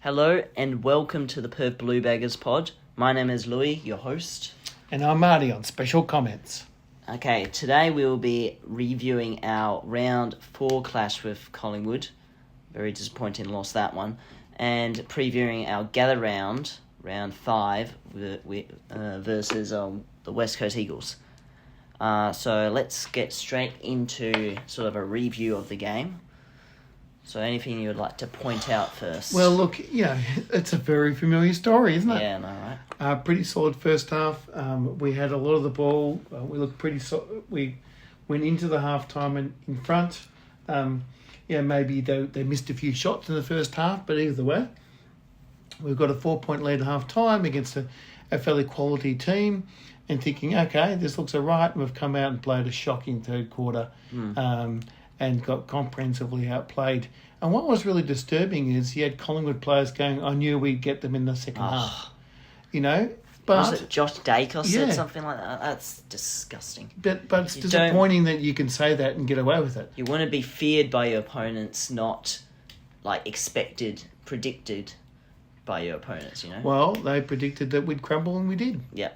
Hello and welcome to the Perth Blue Baggers pod. My name is Louis, your host. And I'm Marty on special comments. Okay, today we will be reviewing our round 4 clash with Collingwood. Very disappointing loss that one. And previewing our gather round 5 versus the West Coast Eagles. So let's get straight into sort of a review of the game. So anything you would like to point out first? Well, look, it's a very familiar story, isn't it? Yeah, no, right. Pretty solid first half. We had a lot of the ball. We looked pretty we went into the half-time in front. Maybe they missed a few shots in the first half, but either way, we've got a 4-point lead at half-time against a fairly quality team and thinking, okay, this looks all right. And we've come out and played a shocking third quarter. And got comprehensively outplayed. And what was really disturbing is you had Collingwood players going, I knew we'd get them in the second half. But... Was it Josh Dacos said something like that? That's disgusting. But it's disappointing that you can say that and get away with it. You want to be feared by your opponents, not predicted by your opponents, Well, they predicted that we'd crumble and we did. Yeah.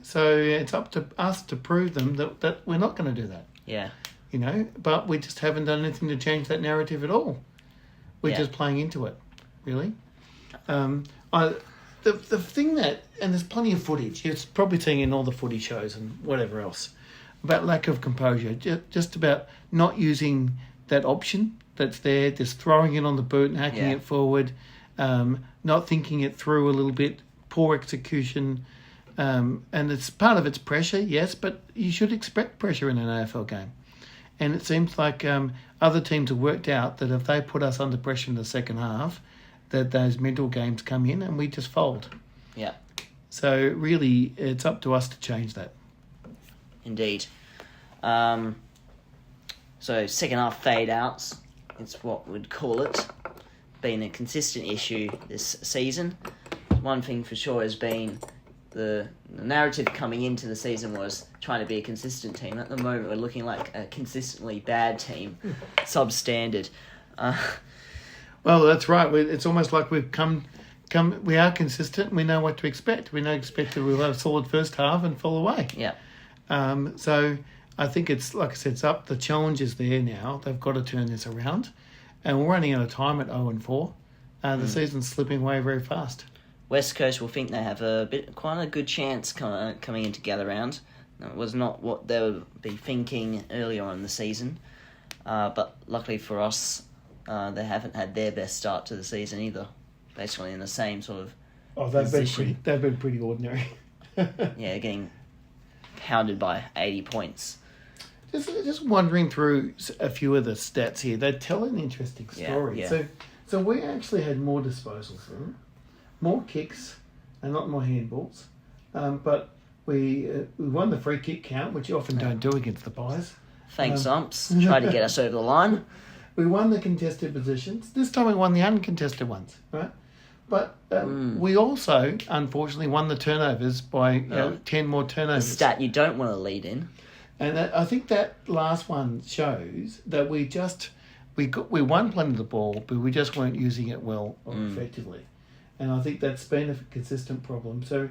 So it's up to us to prove them that we're not going to do that. Yeah. But we just haven't done anything to change that narrative at all. We're just playing into it, really. The thing that, and there's plenty of footage, you're probably seeing in all the footy shows and whatever else, about lack of composure, just about not using that option that's there, just throwing it on the boot and hacking it forward, not thinking it through a little bit, poor execution, and it's part of its pressure, yes, but you should expect pressure in an AFL game. And it seems like other teams have worked out that if they put us under pressure in the second half, that those mental games come in and we just fold. Yeah. So really, it's up to us to change that. Indeed. So second half fade outs, it's what we'd call it, been a consistent issue this season. One thing for sure has been the narrative coming into the season was trying to be a consistent team. At the moment, we're looking like a consistently bad team, substandard. Well, that's right. It's almost like we've come. We are consistent. We know what to expect. We expect that we'll have a solid first half and fall away. Yeah. So I think it's, like I said, it's up. The challenge is there now. They've got to turn this around. And we're running out of time at 0-4. The season's slipping away very fast. West Coast will think they have quite a good chance coming into gather round. It was not what they would be thinking earlier on in the season, but luckily for us, they haven't had their best start to the season either. Basically in the same sort of position. They've been pretty ordinary. Yeah, getting pounded by 80 points. Just wandering through a few of the stats here, they tell an interesting story. Yeah. So we actually had more disposals for them. More kicks and not more handballs, but we won the free kick count, which you often don't do against the Pies. Thanks, Umps. Tried to get us over the line. We won the contested positions. This time we won the uncontested ones, right? But we also, unfortunately, won the turnovers by 10 more turnovers. A stat you don't want to lead in. And I think that last one shows that we won plenty of the ball, but we just weren't using it well or effectively. And I think that's been a consistent problem. So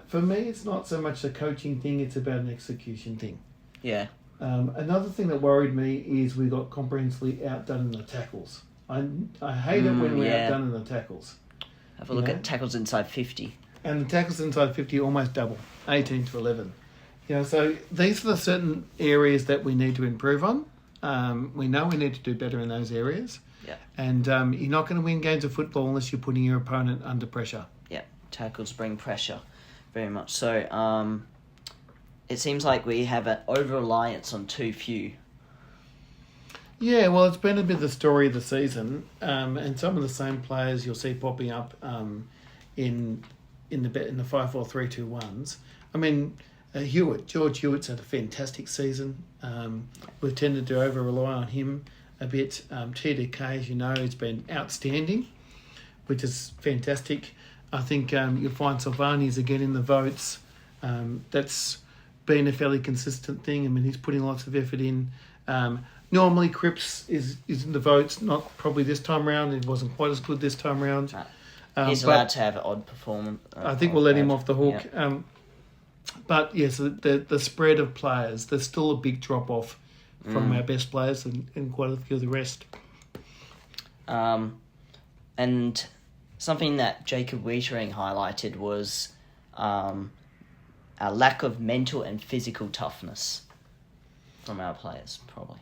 for me, it's not so much a coaching thing, it's about an execution thing. Yeah. Another thing that worried me is we got comprehensively outdone in the tackles. I hate it when we're outdone in the tackles. Have a look at tackles inside 50. And the tackles inside 50 almost double, 18 to 11. So these are the certain areas that we need to improve on. We know we need to do better in those areas. Yeah. And you're not going to win games of football unless you're putting your opponent under pressure. Yeah, tackles bring pressure, very much so. It seems like we have an over-reliance on too few. Yeah, well, it's been a bit of the story of the season, and some of the same players you'll see popping up in the 5-4-3-2-1s. I mean, George Hewitt's had a fantastic season. We've tended to over-rely on him a bit. TDK, as you know, has been outstanding, which is fantastic. I think you'll find Silvani's again in the votes. That's been a fairly consistent thing. I mean, he's putting lots of effort in. Normally, Cripps is in the votes. Not probably this time round. It wasn't quite as good this time round. He's allowed to have an odd performance. I think we'll let him off the hook. Yeah. But yes, the spread of players, there's still a big drop off from our best players and quite a few of the rest. And something that Jacob Wiedering highlighted was our lack of mental and physical toughness from our players, probably.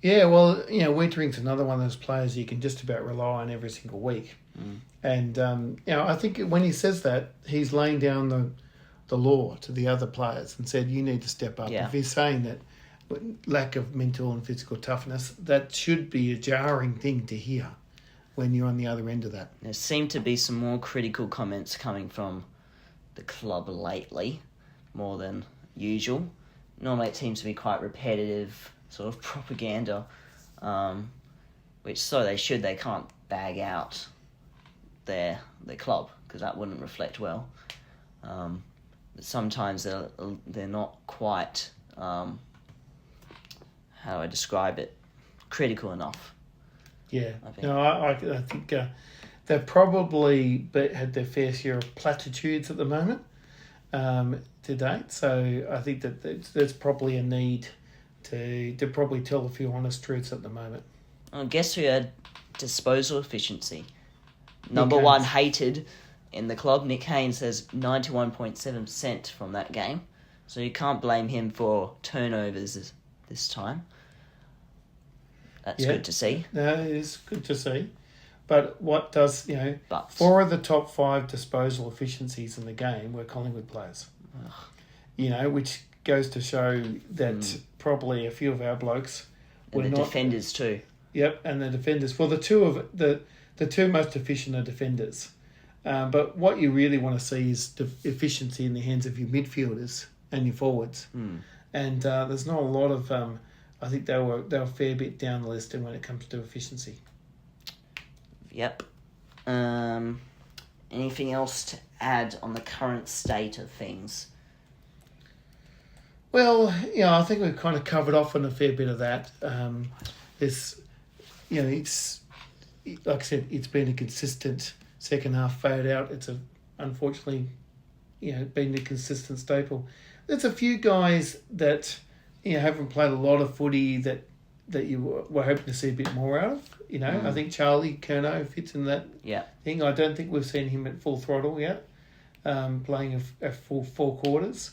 Yeah, well, Wiedering's another one of those players you can just about rely on every single week. And, I think when he says that, he's laying down the law to the other players and said, you need to step up. Yeah. If he's saying that lack of mental and physical toughness, that should be a jarring thing to hear when you're on the other end of that. There seem to be some more critical comments coming from the club lately, more than usual. Normally it seems to be quite repetitive sort of propaganda, which so they should. They can't bag out their club because that wouldn't reflect well. But sometimes they're not quite, how do I describe it, critical enough. Yeah, I think. No, I think they've probably had their fair share of platitudes at the moment to date. So I think that there's probably a need to probably tell a few honest truths at the moment. I guess who had disposal efficiency? Number one hated in the club. Nick Haynes has 91.7% from that game. So you can't blame him for turnovers this time. That's good to see. No, it is good to see. But what does, But 4 of the top 5 disposal efficiencies in the game were Collingwood players. Which goes to show that probably a few of our blokes were and the not... defenders too. Yep, and the defenders. Well, the two most efficient are defenders. But what you really want to see is efficiency in the hands of your midfielders and your forwards. And there's not a lot of... I think they were a fair bit down the list when it comes to efficiency. Yep. Anything else to add on the current state of things? Well, I think we've kind of covered off on a fair bit of that. It's like I said, it's been a consistent second half fade out. It's unfortunately, been a consistent staple. There's a few guys that haven't played a lot of footy that you were hoping to see a bit more out of. I think Charlie Curnow fits in that thing. I don't think we've seen him at full throttle yet, playing a full 4 quarters.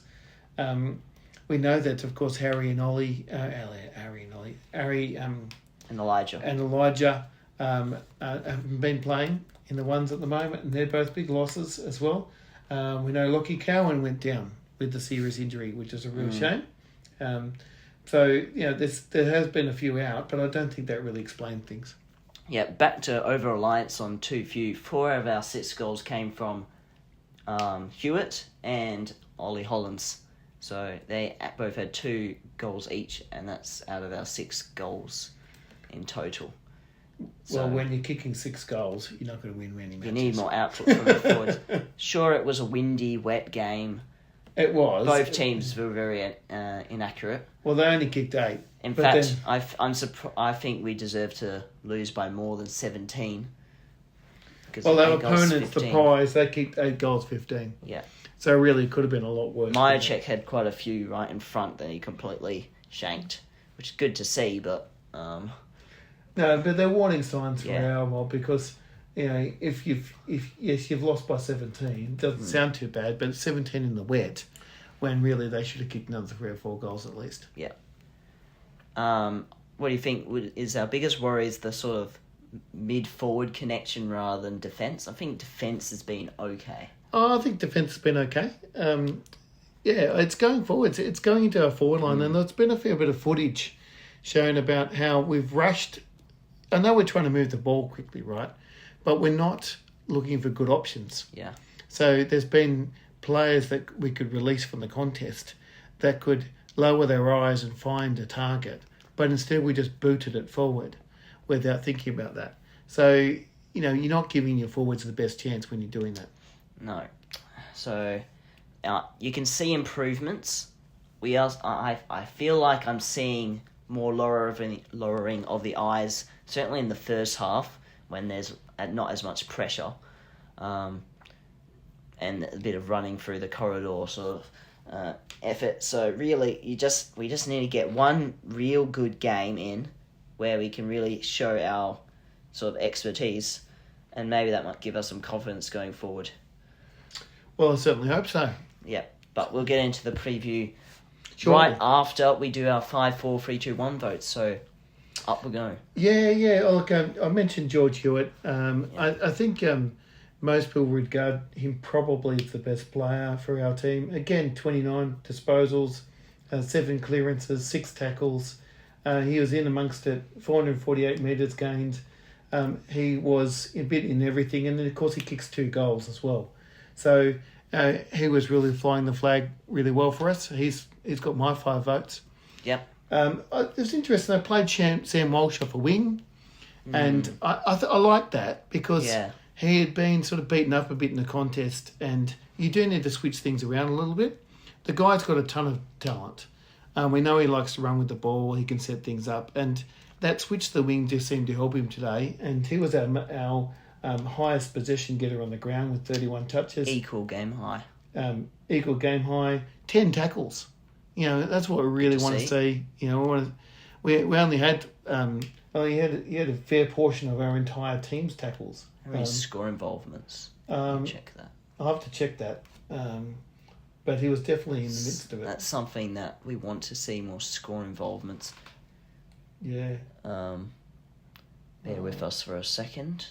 We know that, of course, Harry and Elijah haven't been playing in the ones at the moment, and they're both big losses as well. We know Lockie Cowan went down with the serious injury, which is a real shame. So there has been a few out, but I don't think that really explained things. Yeah, back to over-reliance on too few. 4 of our 6 goals came from Hewitt and Ollie Hollands. So they both had 2 goals each, and that's out of our 6 goals in total. Well, when you're kicking 6 goals, you're not going to win many matches. You need more output from the forwards. Sure, it was a windy, wet game. It was. Both teams were very inaccurate. Well, they only kicked 8. In fact, I think we deserve to lose by more than 17. Well, our opponents, the prize, they kicked 8 goals, 15. Yeah. So really, it could have been a lot worse. Myercheck had quite a few right in front that he completely shanked, which is good to see, but... No, but they're warning signs for our mob because, if you've lost by 17, it doesn't sound too bad, but it's 17 in the wet, when really they should have kicked another 3 or 4 goals at least. Yeah. What do you think is our biggest worry is the sort of mid-forward connection rather than defence? I think defence has been okay. Oh, I think defence has been okay. It's going forwards. It's going into our forward line, and there's been a fair bit of footage showing about how we've rushed. I know we're trying to move the ball quickly, right? But we're not looking for good options. Yeah. So there's been players that we could release from the contest that could lower their eyes and find a target, but instead we just booted it forward without thinking about that. So, you're not giving your forwards the best chance when you're doing that. No. So, you can see improvements. I feel like I'm seeing more lowering of the eyes, certainly in the first half when there's not as much pressure, and a bit of running through the corridor sort of effort. So really, we just need to get one real good game in where we can really show our sort of expertise, and maybe that might give us some confidence going forward. Well, I certainly hope so. Yeah, but we'll get into the preview Shortly. right after we do our 5, 4, 3, 2, 1 votes. So up we go. Yeah. Look, I mentioned George Hewitt. I think most people regard him probably as the best player for our team. Again, 29 disposals, 7 clearances, 6 tackles. He was in amongst it, 448 metres gained. He was a bit in everything, and then of course he kicks 2 goals as well. So he was really flying the flag really well for us. He's got my 5 votes. Yep. It was interesting. I played Sam Walsh off a wing, and I liked that because he had been sort of beaten up a bit in the contest, and you do need to switch things around a little bit. The guy's got a ton of talent. We know he likes to run with the ball. He can set things up, and that switch to the wing just seemed to help him today. And he was our highest possession getter on the ground with 31 touches. Equal game high. 10 tackles. You know, that's what we really want to see. You know, we only had he had a fair portion of our entire team's tackles. How many score involvements? Check that. I'll have to check that. But he was definitely in the midst of it. That's something that we want to see, more score involvements. Yeah. Bear with us for a second.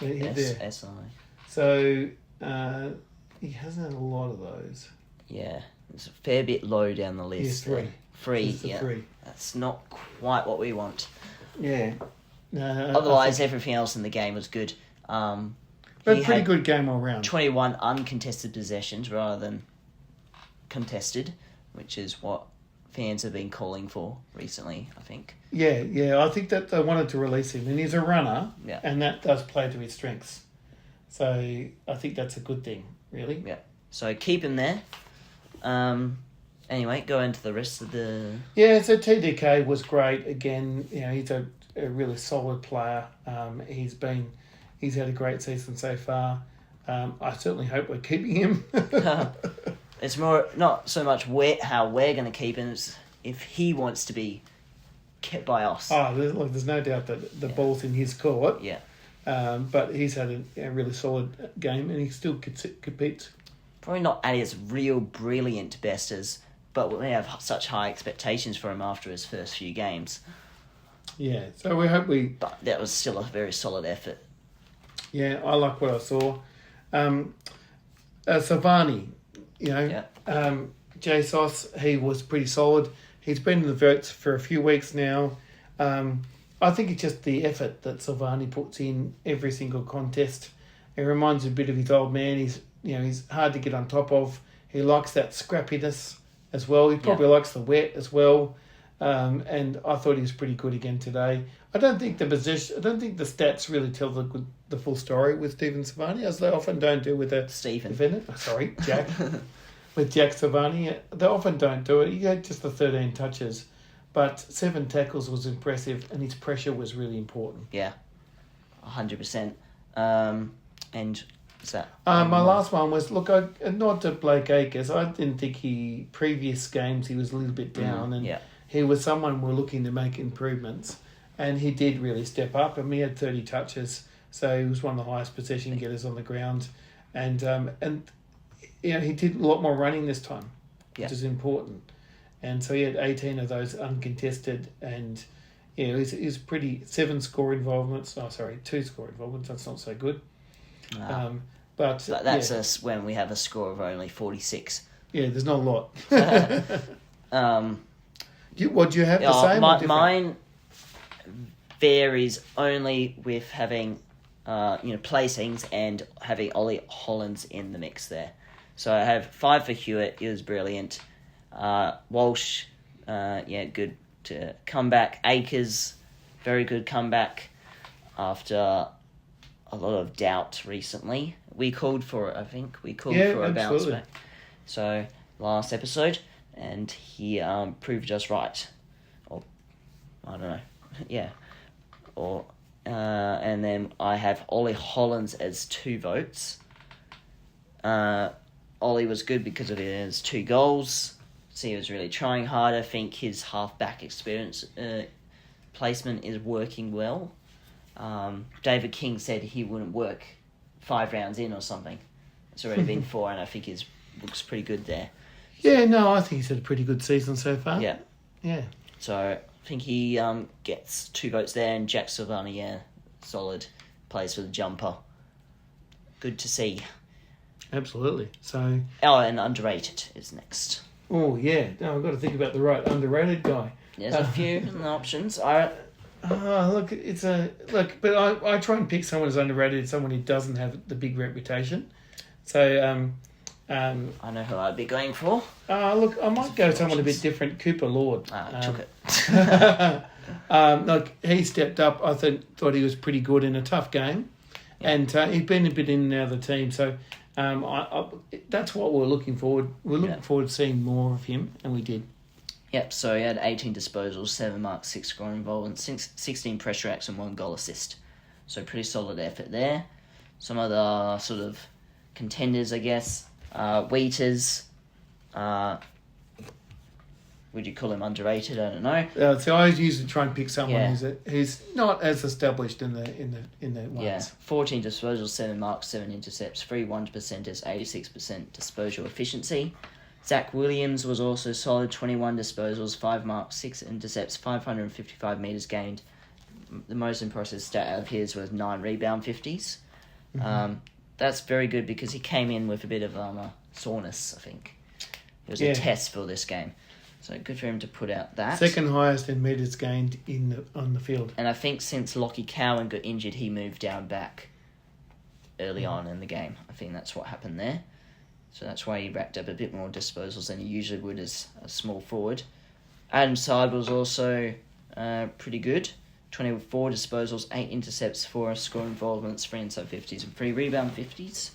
SI. So he hasn't had a lot of those. Yeah, it's a fair bit low down the list. Yeah, 3. 3, yeah. 3. That's not quite what we want. Yeah. No, otherwise, everything else in the game was good. But a pretty good game all round. 21 uncontested possessions rather than contested, which is what fans have been calling for recently, I think. Yeah. I think that they wanted to release him, and he's a runner, and that does play to his strengths. So I think that's a good thing, really. Yeah. So keep him there. Anyway, go into the rest of the... Yeah, so TDK was great. Again, you know, he's a really solid player. He's had a great season so far. I certainly hope we're keeping him. It's more not so much how we're going to keep him, it's if he wants to be kept by us. Oh, there's no doubt that the ball's in his court. Yeah. But he's had a really solid game, and he still competes. Probably not at his real brilliant best, but we have such high expectations for him after his first few games. Yeah, so we hope we... But that was still a very solid effort. Yeah, I like what I saw. Savani, you know, JSOS, he was pretty solid. He's been in the votes for a few weeks now. I think it's just the effort that Silvani puts in every single contest. It reminds me a bit of his old man. He's hard to get on top of. He likes that scrappiness as well. He probably likes the wet as well. And I thought he was pretty good again today. I don't think the stats really tell the full story with Stephen Silvani, as they often don't do with a defendant. Sorry, Jack. With Jack Silvani, they often don't do it. He had just the 13 touches, but 7 tackles was impressive, and his pressure was really important. Yeah, 100%. And is that my last one was not to Blake Acres. I didn't think previous games he was a little bit down, and he was someone we're looking to make improvements, and he did really step up. And he had 30 touches, so he was one of the highest possession getters on the ground, and you know, he did a lot more running this time, which is important. And so he had 18 of those uncontested, and he's pretty 2 score involvements. That's not so good. But that's us when we have a score of only 46. Yeah, there's not a lot. What do you have to say? Mine varies only with having placings and having Ollie Hollands in the mix there. So I have 5 for Hewitt. He was brilliant. Walsh, good to comeback. Acres, very good comeback after a lot of doubt recently. We called for it, I think. We called for a bounce back. So last episode, and he proved us right. Or I don't know. Yeah. Or and then I have Ollie Hollands as 2 votes. Ollie was good because of his 2 goals. So he was really trying hard. I think his half-back experience placement is working well. David King said he wouldn't work 5 rounds in or something. It's already been 4, and I think he looks pretty good there. Yeah, no, I think he's had a pretty good season so far. Yeah. Yeah. So I think he gets 2 votes there, and Jack Silvani, solid, plays for the jumper. Good to see. Absolutely. So. Oh, and underrated is next. Oh yeah, no, I've got to think about the right underrated guy. There's a few options. Look, but I try and pick someone who's underrated, someone who doesn't have the big reputation. So, I know who I'd be going for. Look, I might go someone a bit different. Cooper Lord. Took it. Look, he stepped up. I thought he was pretty good in a tough game, and he's been a bit in and out of the team. So, that's what we're looking forward. We're looking forward to seeing more of him, and we did. Yep, so he had 18 disposals, 7 marks, 6 scoring involvement, 16 pressure acts and 1 goal assist. So pretty solid effort there. Some other sort of contenders, I guess. Wheaters. Would you call him underrated? I don't know. So I usually try and pick someone who's not as established in the ones. Yeah, 14 disposals, 7 marks, 7 intercepts, 3-1 percenters, 86% disposal efficiency. Zach Williams was also solid, 21 disposals, 5 marks, 6 intercepts, 555 metres gained. The most impressive stat out of his was 9 rebound 50s. Mm-hmm. That's very good because he came in with a bit of soreness, I think. It was a test for this game. So good for him to put out that. Second highest in metres gained on the field. And I think since Lockie Cowan got injured, he moved down back early on in the game. I think that's what happened there. So that's why he racked up a bit more disposals than he usually would as a small forward. Adam Side was also pretty good. 24 disposals, 8 intercepts, 4 score involvements, 3 inside 50s and 3 rebound 50s.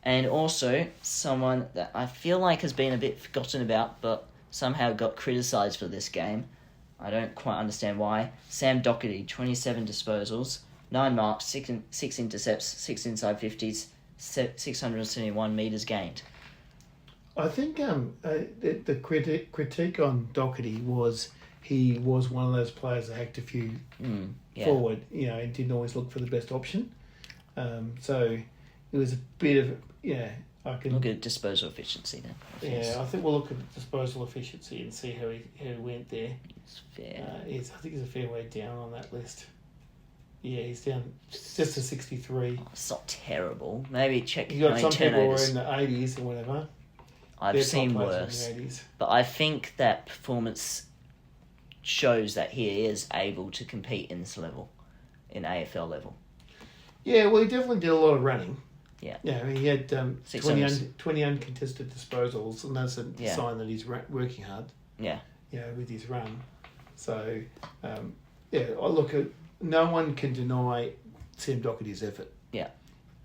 And also someone that I feel like has been a bit forgotten about, but somehow got criticised for this game. I don't quite understand why. Sam Doherty, 27 disposals, 9 marks, 6 intercepts, 6 inside 50s, 671 metres gained. I think the critique on Doherty was he was one of those players that hacked a few forward, and didn't always look for the best option. So it was a bit of, I can look at disposal efficiency then. I think we'll look at disposal efficiency and see how he went there. It's fair. I think he's a fair way down on that list. Yeah, he's down just to 63. It's not terrible. Maybe check You got some turnovers. people who are in the 80s or whatever. I've seen worse. But I think that performance shows that he is able to compete in this level, in AFL level. Yeah, well, he definitely did a lot of running. Yeah. Yeah, he had 20 uncontested disposals, and that's a sign that he's working hard. Yeah. With his run. So, I look at... No one can deny Sam Doherty's effort. Yeah.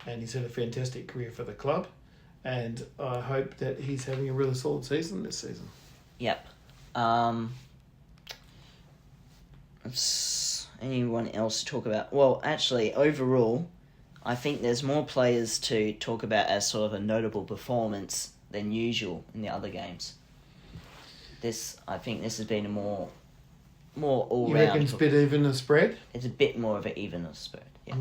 And he's had a fantastic career for the club, and I hope that he's having a really solid season this season. Yep. Anyone else to talk about? Well, actually, overall, I think there's more players to talk about as sort of a notable performance than usual in the other games. I think this has been a more all-round... You reckon it's a bit even a spread? It's a bit more of an even spread, yeah.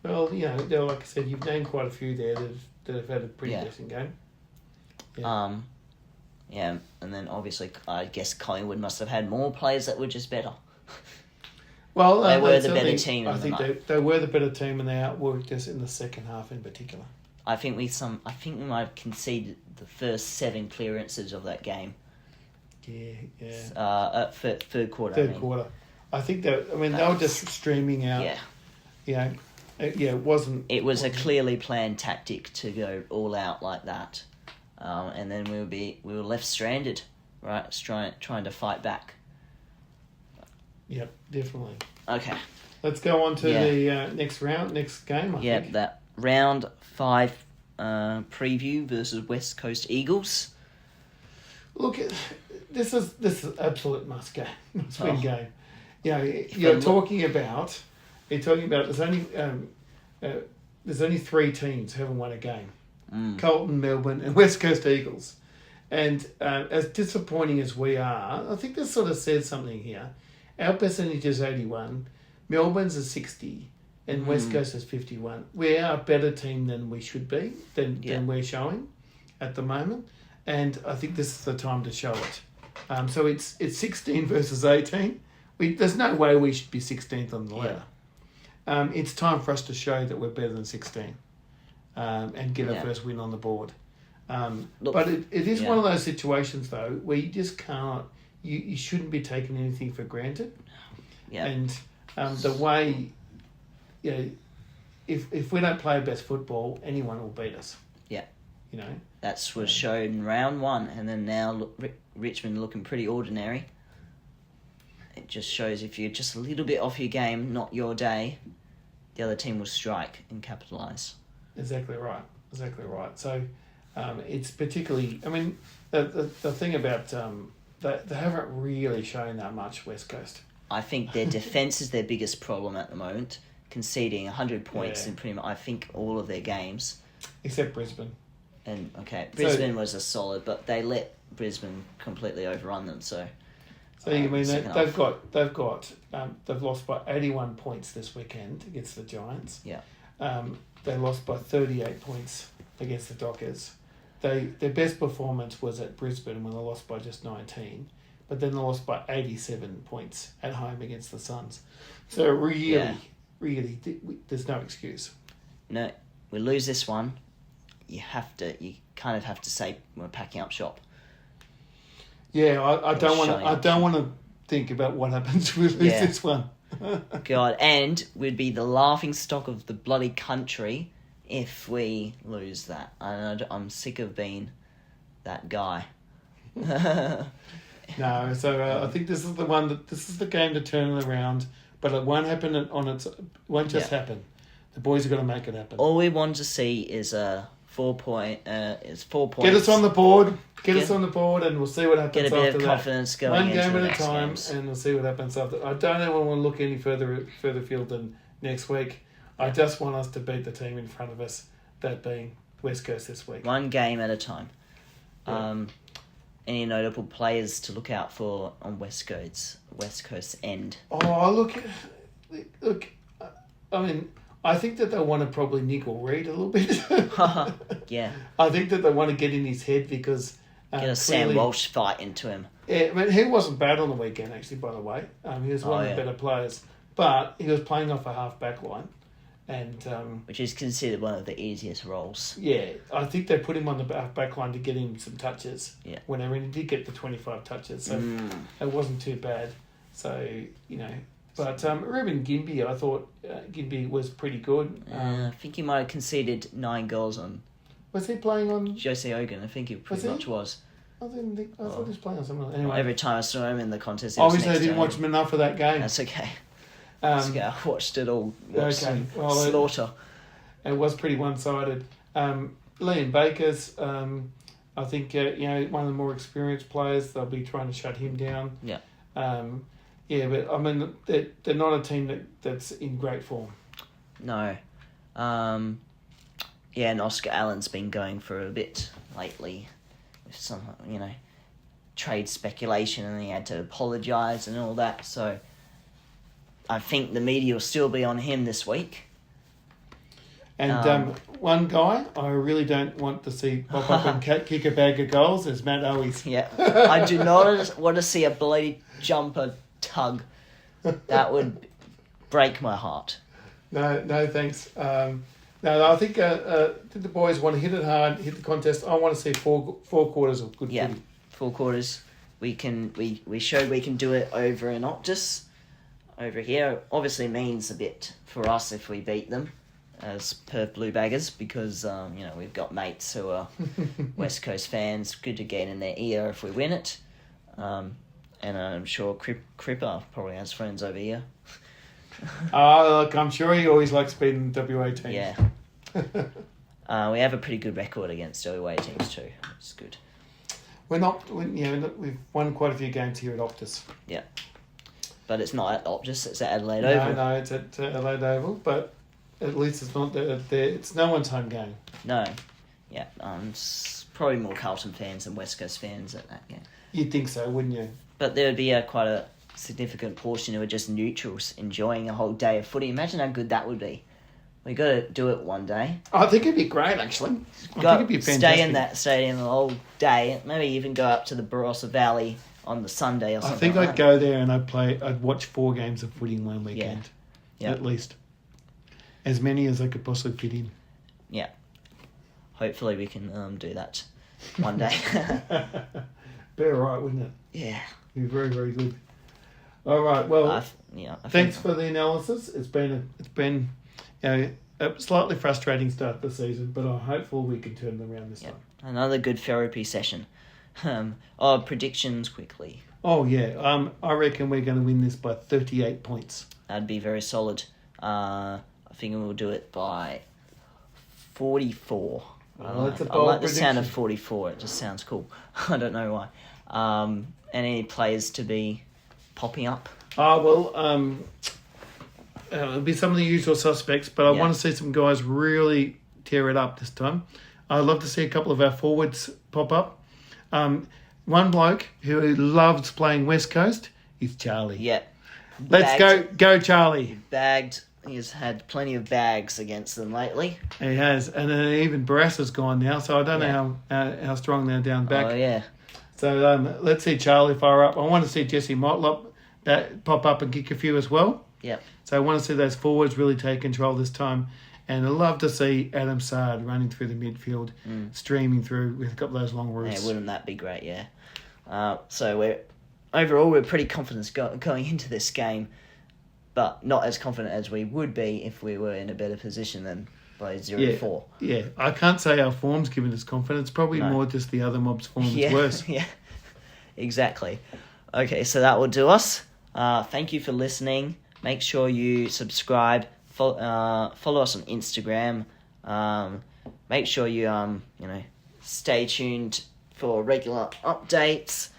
Well, like I said, you've named quite a few there that have had a pretty decent game. Yeah. And then obviously, I guess Collingwood must have had more players that were just better. Well, they were the better team. I think they were the better team, and they outworked us in the second half in particular. I think we might have conceded the first 7 clearances of that game. Yeah. Third quarter. Third quarter. I think they were just streaming out. Yeah. It wasn't. It was a clearly planned tactic to go all out like that, and then we were left stranded, right? Trying to fight back. Yep, definitely. Okay. Let's go on to the next game. I think. That round 5 preview versus West Coast Eagles. Look, this is absolute must-win game. You know, If you're we talking about there's only 3 teams who haven't won a game: Carlton, Melbourne, and West Coast Eagles. And as disappointing as we are, I think this sort of says something here. Our percentage is 81, Melbourne's is 60, and West Coast is 51. We are a better team than we should be, than we're showing at the moment. And I think this is the time to show it. So it's 16 versus 18. There's no way we should be 16th on the ladder. It's time for us to show that we're better than 16 and get our first win on the board. But it is one of those situations, though, where you just can't... You shouldn't be taking anything for granted. Yeah. And the way... You know, if we don't play our best football, anyone will beat us. Yeah. You know? That was shown in round 1, and then now Richmond looking pretty ordinary. It just shows if you're just a little bit off your game, not your day, the other team will strike and capitalise. Exactly right. So it's particularly... I mean, the thing about... they haven't really shown that much, West Coast. I think their defence is their biggest problem at the moment, conceding 100 points in pretty much, I think, all of their games. Except Brisbane. And, Brisbane was a solid, but they let Brisbane completely overrun them, so... So you mean they've lost by 81 points this weekend against the Giants. Yeah. They lost by 38 points against the Dockers. Their best performance was at Brisbane when they lost by just 19, but then they lost by 87 points at home against the Suns. So really, there's no excuse. No, we lose this one. You kind of have to say we're packing up shop. Yeah, I don't want to think about what happens if we lose this one. God, and we'd be the laughing stock of the bloody country if we lose that. I'm sick of being that guy. No, so I think this is the game to turn it around, but it won't happen won't just happen. The boys are going to make it happen. All we want to see is 4 points. Get us on the board. Get us on the board, and we'll see what happens after that. Get a bit of confidence going into the next One game at a time, games. and we'll see what happens after. I don't ever want to look any further field than next week. I just want us to beat the team in front of us, that being West Coast this week. One game at a time. Yeah. Any notable players to look out for on West Coast end? Oh, look. I mean, I think that they want to probably nickel Reid a little bit. Yeah. I think that they want to get in his head because... Get a Sam Walsh fight into him. Yeah, I mean, he wasn't bad on the weekend, actually, by the way. He was one of the better players. But he was playing off a half-back line. And which is considered one of the easiest roles. Yeah, I think they put him on the back line to get him some touches. Yeah. Whenever he did get the 25 touches. So it wasn't too bad. So, you know... But Ruben Ginbey, I thought Ginbey was pretty good. I think he might have conceded 9 goals on... Was he playing on... Josie Ogun, I think he pretty much was. I thought he was playing on someone else. Anyway. Every time I saw him in the contest, obviously I didn't watch him enough of that game. That's okay. I watched it all. Slaughter. It was pretty one-sided. Liam Baker's, I think, one of the more experienced players. They'll be trying to shut him down. Yeah. But I mean, they're not a team that's in great form. No. And Oscar Allen's been going for a bit lately with some, trade speculation, and he had to apologise and all that. So I think the media will still be on him this week. And one guy I really don't want to see pop up and kick a bag of goals is Matt Owies. Yeah. I do not want to see a bloody jumper tug. That would break my heart. No, thanks. No, I think the boys want to hit it hard, hit the contest. I want to see four quarters of good footy. 4 quarters. We showed we can do it over and not just over here. Obviously means a bit for us if we beat them as Perth Blue Baggers, because we've got mates who are West Coast fans. Good to get in their ear if we win it. And I'm sure Cripper probably has friends over here. Look, I'm sure he always likes beating WA teams. Yeah. We have a pretty good record against WA teams too. It's good. We've won quite a few games here at Optus. Yeah. But it's not at Optus, it's at Adelaide No, Oval. no, it's at Adelaide Oval, but at least it's not there. It's no one's home game. No. Yeah. Probably more Carlton fans than West Coast fans at that game. You'd think so, wouldn't you? But there would be quite a significant portion who are just neutrals enjoying a whole day of footy. Imagine how good that would be. We got to do it one day. I think it'd be great, actually. I think it'd be fantastic. Stay in that stadium the whole day. Maybe even go up to the Barossa Valley on the Sunday or something. I think like I'd go there and I'd watch 4 games of footy in one weekend. Yeah. At least. As many as I could possibly fit in. Yeah. Hopefully we can do that one day. Be alright, wouldn't it? Yeah. Be very, very good. Alright, well, thanks for the analysis. It's been a slightly frustrating start to the season, but I'm hopeful we can turn them around this time. Another good therapy session. Predictions quickly. Oh, yeah. I reckon we're going to win this by 38 points. That'd be very solid. I think we'll do it by 44. I like the sound of 44. It just sounds cool. I don't know why. Any players to be popping up? It'll be some of the usual suspects, but I want to see some guys really tear it up this time. I'd love to see a couple of our forwards pop up. One bloke who loves playing West Coast is Charlie. Yeah. Let's go Charlie. He has had plenty of bags against them lately. He has, and then even Barassa's gone now, so I don't know how strong they're down back. Oh, yeah. So let's see Charlie fire up. I want to see Jesse Motlop pop up and kick a few as well. Yep. So I want to see those forwards really take control this time. And I'd love to see Adam Sard running through the midfield, streaming through with a couple of those long routes. Yeah, wouldn't that be great, yeah. So we're pretty confident going into this game, but not as confident as we would be if we were in a better position than by 0-4. Yeah, I can't say our form's given us confidence. Probably more just the other mob's form is worse. Yeah, exactly. Okay, so that will do us. Thank you for listening. Make sure you subscribe. Follow us on Instagram. Make sure you stay tuned for regular updates.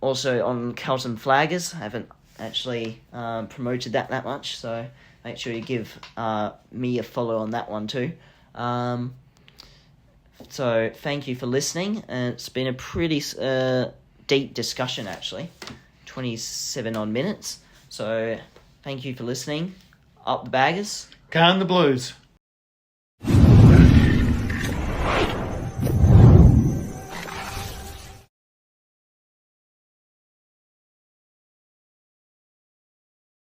Also on Carlton Flaggers, I haven't actually promoted that much, so make sure you give me a follow on that one too. So thank you for listening. It's been a pretty deep discussion actually, 27 odd minutes. So thank you for listening. Up the Baggers. Can the Blues.